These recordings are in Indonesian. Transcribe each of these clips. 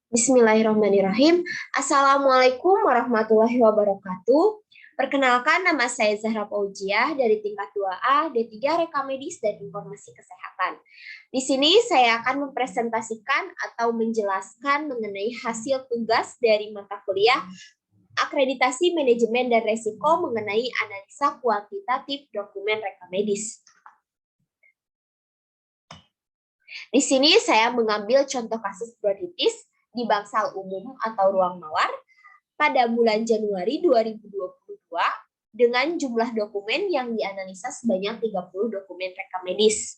Bismillahirrahmanirrahim. Assalamualaikum warahmatullahi wabarakatuh. Perkenalkan, nama saya Zahra Faujiah dari tingkat 2A D3 Reka Medis dan Informasi Kesehatan. Di sini saya akan mempresentasikan atau menjelaskan mengenai hasil tugas dari mata kuliah Akreditasi Manajemen dan Resiko mengenai analisa kuantitatif dokumen reka medis. Di sini saya mengambil contoh kasus bronkitis di bangsal umum atau ruang mawar pada bulan Januari 2022 dengan jumlah dokumen yang dianalisa sebanyak 30 dokumen reka medis.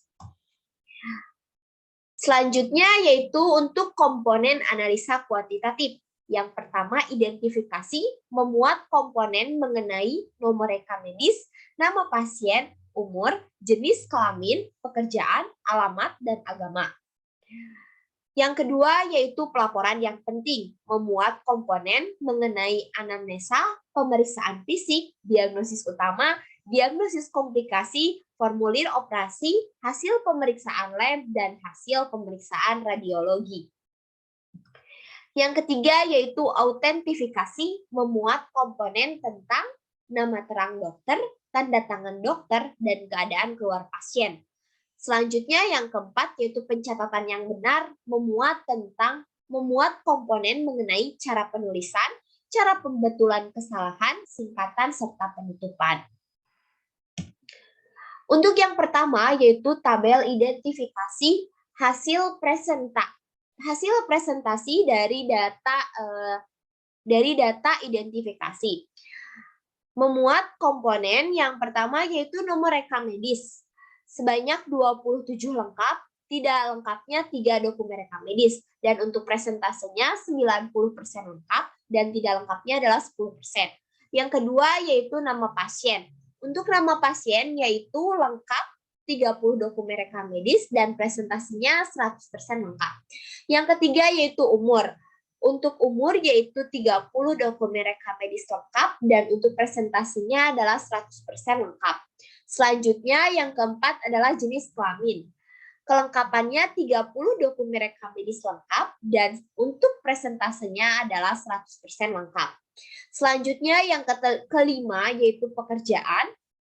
Selanjutnya yaitu untuk komponen analisa kuantitatif. Yang pertama, identifikasi, memuat komponen mengenai nomor reka medis, nama pasien, umur, jenis kelamin, pekerjaan, alamat, dan agama. Yang kedua yaitu pelaporan yang penting, memuat komponen mengenai anamnesa, pemeriksaan fisik, diagnosis utama, diagnosis komplikasi, formulir operasi, hasil pemeriksaan lab, dan hasil pemeriksaan radiologi. Yang ketiga yaitu autentifikasi, memuat komponen tentang nama terang dokter, tanda tangan dokter, dan keadaan keluar pasien. Selanjutnya yang keempat yaitu pencatatan yang benar, memuat komponen mengenai cara penulisan, cara pembetulan kesalahan, singkatan, serta penutupan. Untuk yang pertama yaitu tabel identifikasi hasil presentasi dari data identifikasi. Memuat komponen yang pertama yaitu nomor reka medis. Sebanyak 27 lengkap, tidak lengkapnya 3 dokumen reka medis. Dan untuk presentasenya 90% lengkap dan tidak lengkapnya adalah 10%. Yang kedua yaitu nama pasien. Untuk nama pasien yaitu lengkap 30 dokumen reka medis dan presentasinya 100% lengkap. Yang ketiga yaitu umur. Untuk umur yaitu 30 dokumen reka medis lengkap dan untuk presentasinya adalah 100% lengkap. Selanjutnya yang keempat adalah jenis kelamin. Kelengkapannya 30 dokumen reka medis lengkap dan untuk presentasenya adalah 100% lengkap. Selanjutnya yang kelima yaitu pekerjaan,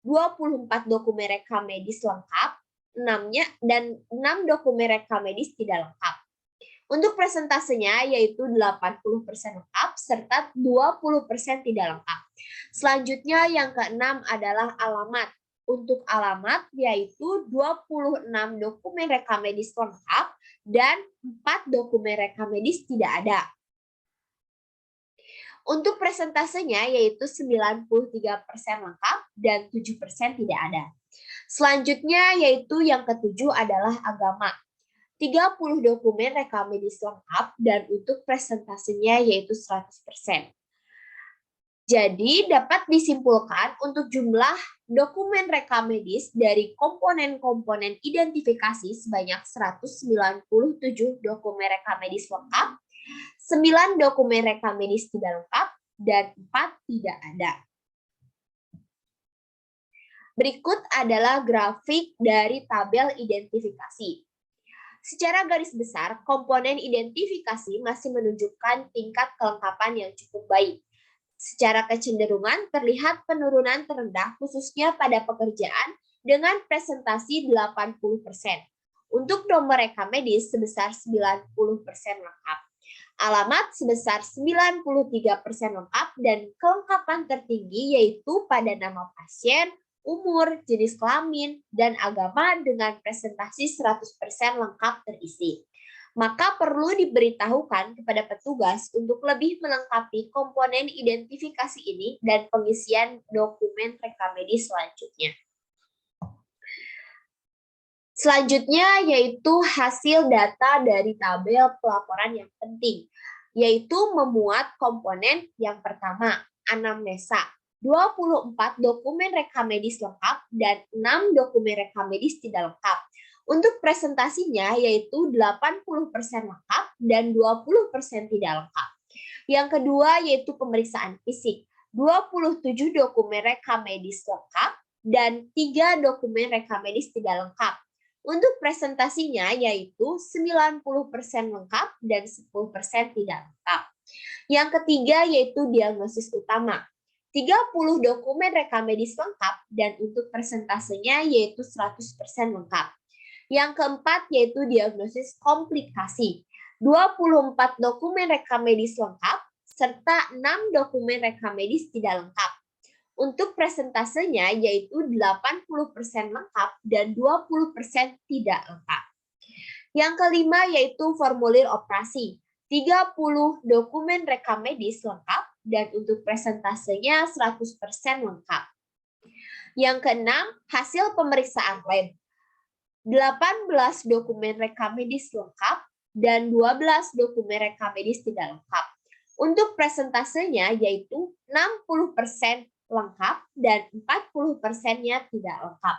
24 dokumen reka medis lengkap, 6 dokumen reka medis tidak lengkap. Untuk presentasenya yaitu 80% lengkap serta 20% tidak lengkap. Selanjutnya yang keenam adalah alamat. Untuk alamat yaitu 26 dokumen reka medis lengkap dan 4 dokumen reka medis tidak ada. Untuk presentasenya yaitu 93% lengkap dan 7% tidak ada. Selanjutnya yaitu yang ketujuh adalah agama. 30 dokumen reka medis lengkap dan untuk presentasinya yaitu 100%. Jadi dapat disimpulkan untuk jumlah dokumen reka medis dari komponen-komponen identifikasi sebanyak 197 dokumen reka medis lengkap, 9 dokumen reka medis tidak lengkap, dan 4 tidak ada. Berikut adalah grafik dari tabel identifikasi. Secara garis besar, komponen identifikasi masih menunjukkan tingkat kelengkapan yang cukup baik. Secara kecenderungan terlihat penurunan terendah khususnya pada pekerjaan dengan presentasi 80%. Untuk nomor reka medis sebesar 90% lengkap. Alamat sebesar 93% lengkap dan kelengkapan tertinggi yaitu pada nama pasien, umur, jenis kelamin, dan agama dengan presentasi 100% lengkap terisi. Maka perlu diberitahukan kepada petugas untuk lebih melengkapi komponen identifikasi ini dan pengisian dokumen reka medis selanjutnya. Selanjutnya yaitu hasil data dari tabel pelaporan yang penting, yaitu memuat komponen yang pertama, anamnesa. 24 dokumen reka medis lengkap dan 6 dokumen reka medis tidak lengkap. Untuk presentasinya yaitu 80% lengkap dan 20% tidak lengkap. Yang kedua yaitu pemeriksaan fisik. 27 dokumen reka medis lengkap dan 3 dokumen reka medis tidak lengkap. Untuk presentasinya yaitu 90% lengkap dan 10% tidak lengkap. Yang ketiga yaitu diagnosis utama. 30 dokumen rekam medis lengkap dan untuk persentasenya yaitu 100% lengkap. Yang keempat yaitu diagnosis komplikasi. 24 dokumen rekam medis lengkap serta 6 dokumen rekam medis tidak lengkap. Untuk presentasenya yaitu 80% lengkap dan 20% tidak lengkap. Yang kelima yaitu formulir operasi. 30 dokumen rekam medis lengkap dan untuk presentasenya 100% lengkap. Yang keenam, hasil pemeriksaan lab. 18 dokumen rekam medis lengkap dan 12 dokumen rekam medis tidak lengkap. Untuk presentasenya yaitu 60% lengkap dan 40%-nya tidak lengkap.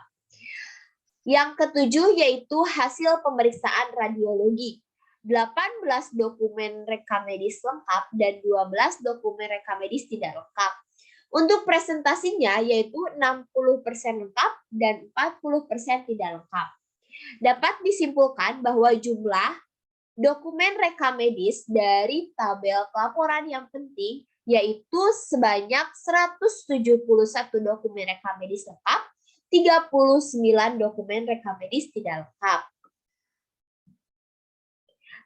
Yang ketujuh yaitu hasil pemeriksaan radiologi. 18 dokumen rekam medis lengkap dan 12 dokumen rekam medis tidak lengkap. Untuk presentasinya yaitu 60% lengkap dan 40% tidak lengkap. Dapat disimpulkan bahwa jumlah dokumen rekam medis dari tabel pelaporan yang penting yaitu sebanyak 171 dokumen rekam medis lengkap, 39 dokumen rekam medis tidak lengkap.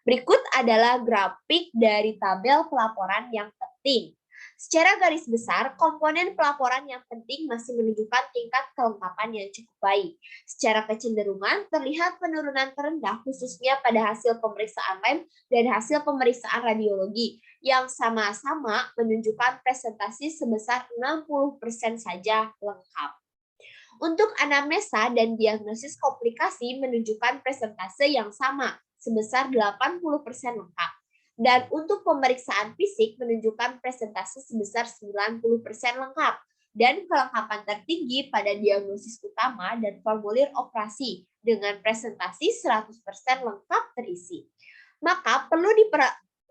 Berikut adalah grafik dari tabel pelaporan yang penting. Secara garis besar, komponen pelaporan yang penting masih menunjukkan tingkat kelengkapan yang cukup baik. Secara kecenderungan, terlihat penurunan terendah khususnya pada hasil pemeriksaan lab dan hasil pemeriksaan radiologi, yang sama-sama menunjukkan presentasi sebesar 60% saja lengkap. Untuk anamnesa dan diagnosis komplikasi menunjukkan presentase yang sama, sebesar 80% lengkap. Dan untuk pemeriksaan fisik menunjukkan presentase sebesar 90% lengkap. Dan kelengkapan tertinggi pada diagnosis utama dan formulir operasi dengan presentasi 100% lengkap terisi. Maka perlu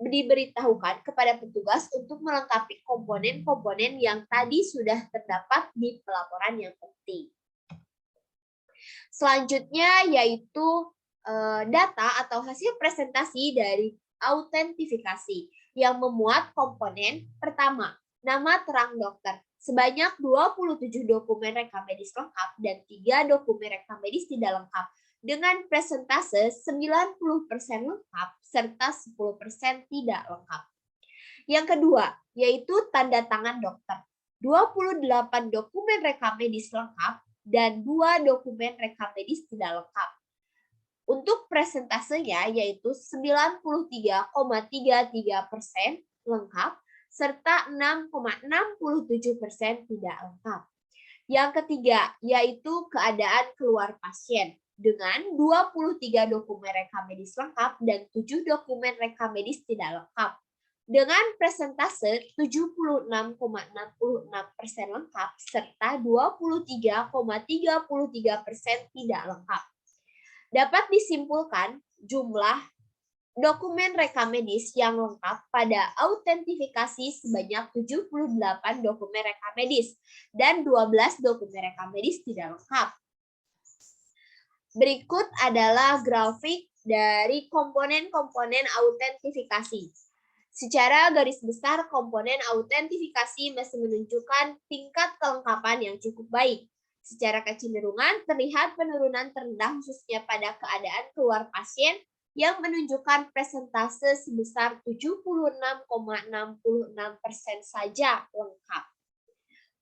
diberitahukan kepada petugas untuk melengkapi komponen-komponen yang tadi sudah terdapat di pelaporan yang penting. Selanjutnya yaitu data atau hasil presentasi dari autentifikasi yang memuat komponen pertama, nama terang dokter. Sebanyak 27 dokumen rekam medis lengkap dan 3 dokumen rekam medis tidak lengkap dengan presentase 90% lengkap serta 10% tidak lengkap. Yang kedua, yaitu tanda tangan dokter. 28 dokumen rekam medis lengkap dan 2 dokumen rekam medis tidak lengkap. Untuk presentasenya yaitu 93,33% lengkap serta 6,67% tidak lengkap. Yang ketiga yaitu keadaan keluar pasien dengan 23 dokumen rekam medis lengkap dan 7 dokumen rekam medis tidak lengkap. Dengan presentase 76,66% lengkap serta 23,33% tidak lengkap. Dapat disimpulkan jumlah dokumen rekam medis yang lengkap pada autentifikasi sebanyak 78 dokumen rekam medis dan 12 dokumen rekam medis tidak lengkap. Berikut adalah grafik dari komponen-komponen autentifikasi. Secara garis besar, komponen autentifikasi masih menunjukkan tingkat kelengkapan yang cukup baik. Secara kecenderungan, terlihat penurunan terendah khususnya pada keadaan keluar pasien yang menunjukkan presentase sebesar 76,66% saja lengkap.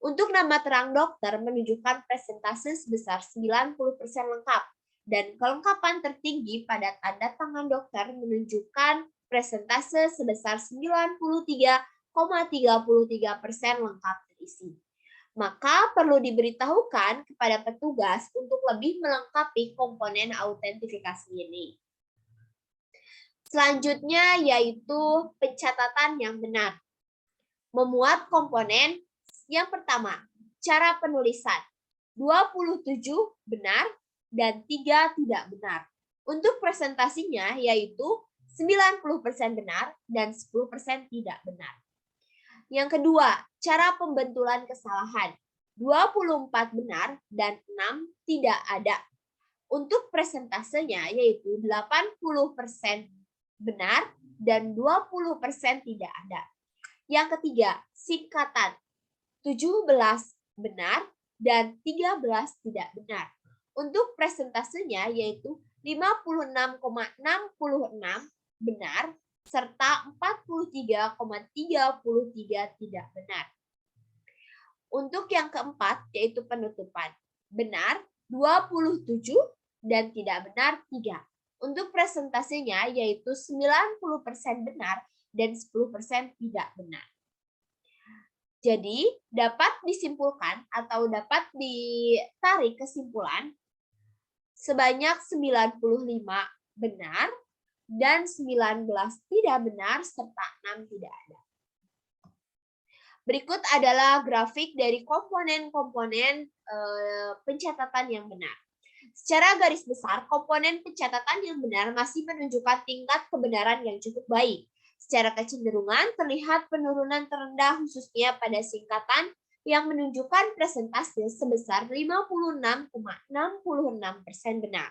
Untuk nama terang dokter menunjukkan presentase sebesar 90% lengkap, dan kelengkapan tertinggi pada tanda tangan dokter menunjukkan presentase sebesar 93,33% lengkap terisi. Maka perlu diberitahukan kepada petugas untuk lebih melengkapi komponen autentifikasi ini. Selanjutnya yaitu pencatatan yang benar. Memuat komponen yang pertama, cara penulisan. 27 benar dan 3 tidak benar. Untuk presentasinya yaitu 90% benar dan 10% tidak benar. Yang kedua, cara pembentulan kesalahan. 24 benar dan 6 tidak ada. Untuk presentasenya yaitu 80% benar dan 20% tidak ada. Yang ketiga, singkatan. 17 benar dan 13 tidak benar. Untuk presentasenya yaitu 56,66 benar serta 43,33 tidak benar. Untuk yang keempat yaitu penutupan. Benar 27 dan tidak benar 3. Untuk presentasinya yaitu 90% benar dan 10% tidak benar. Jadi, dapat disimpulkan atau dapat ditarik kesimpulan sebanyak 95 benar dan 19 tidak benar serta 6 tidak ada. Berikut adalah grafik dari komponen-komponen pencatatan yang benar. Secara garis besar, komponen pencatatan yang benar masih menunjukkan tingkat kebenaran yang cukup baik. Secara kecenderungan, terlihat penurunan terendah khususnya pada singkatan yang menunjukkan presentase sebesar 56,66% benar.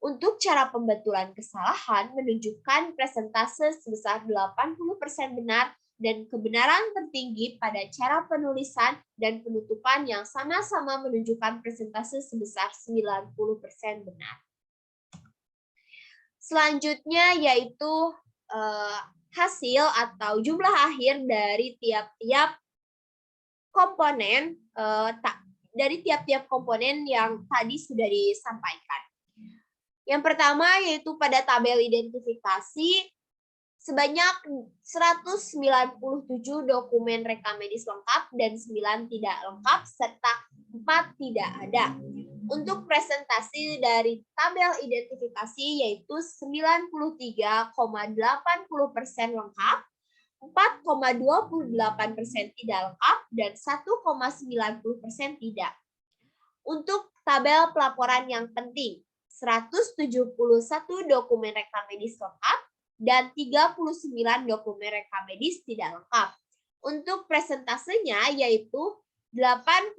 Untuk cara pembetulan kesalahan menunjukkan presentase sebesar 80% benar dan kebenaran tertinggi pada cara penulisan dan penutupan yang sama-sama menunjukkan presentase sebesar 90% benar. Selanjutnya yaitu hasil atau jumlah akhir dari tiap-tiap komponen yang tadi sudah disampaikan. Yang pertama yaitu pada tabel identifikasi sebanyak 197 dokumen rekam medis lengkap dan 9 tidak lengkap serta 4 tidak ada. Untuk presentasi dari tabel identifikasi yaitu 93,80% lengkap, 4,28% tidak lengkap, dan 1,90% tidak. Untuk tabel pelaporan yang penting, 171 dokumen rekam medis lengkap dan 39 dokumen rekam medis tidak lengkap. Untuk presentasenya yaitu 81%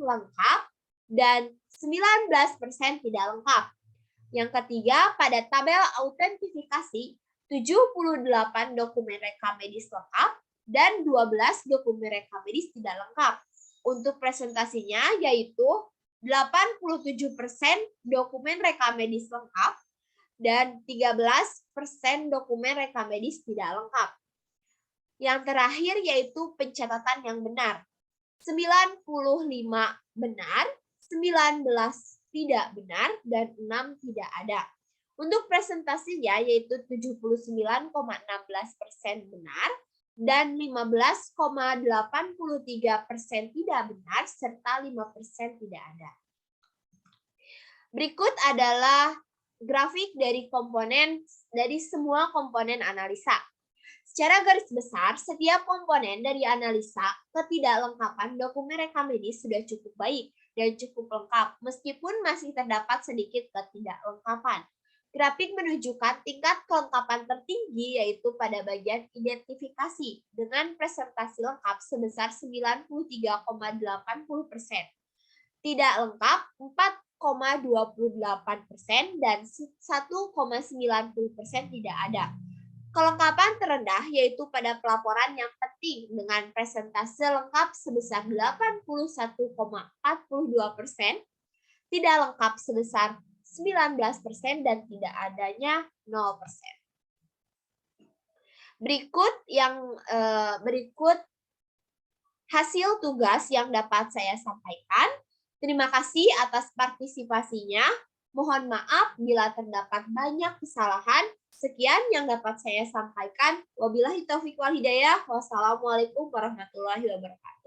lengkap dan 19% tidak lengkap. Yang ketiga, pada tabel autentifikasi 78 dokumen rekam medis lengkap dan 12 dokumen rekam medis tidak lengkap. Untuk presentasinya yaitu 87% dokumen rekam medis lengkap dan 13% dokumen rekam medis tidak lengkap. Yang terakhir yaitu pencatatan yang benar. 95 benar, 19 tidak benar, dan 6 tidak ada. Untuk presentasinya yaitu 79,16% benar dan 15,83% tidak benar serta 5% tidak ada. Berikut adalah grafik dari semua komponen analisa. Secara garis besar, setiap komponen dari analisa ketidaklengkapan dokumen rekam medis sudah cukup baik dan cukup lengkap, meskipun masih terdapat sedikit ketidaklengkapan. Grafik menunjukkan tingkat kelengkapan tertinggi yaitu pada bagian identifikasi dengan presentasi lengkap sebesar 93,80%. Tidak lengkap 4,28% dan 1,90% tidak ada. Kelengkapan terendah yaitu pada pelaporan yang penting dengan presentase lengkap sebesar 81,42%, tidak lengkap sebesar 19% dan tidak adanya 0%. Berikut hasil tugas yang dapat saya sampaikan. Terima kasih atas partisipasinya. Mohon maaf bila terdapat banyak kesalahan. Sekian yang dapat saya sampaikan. Wabillahi taufiq wal hidayah. Wassalamualaikum warahmatullahi wabarakatuh.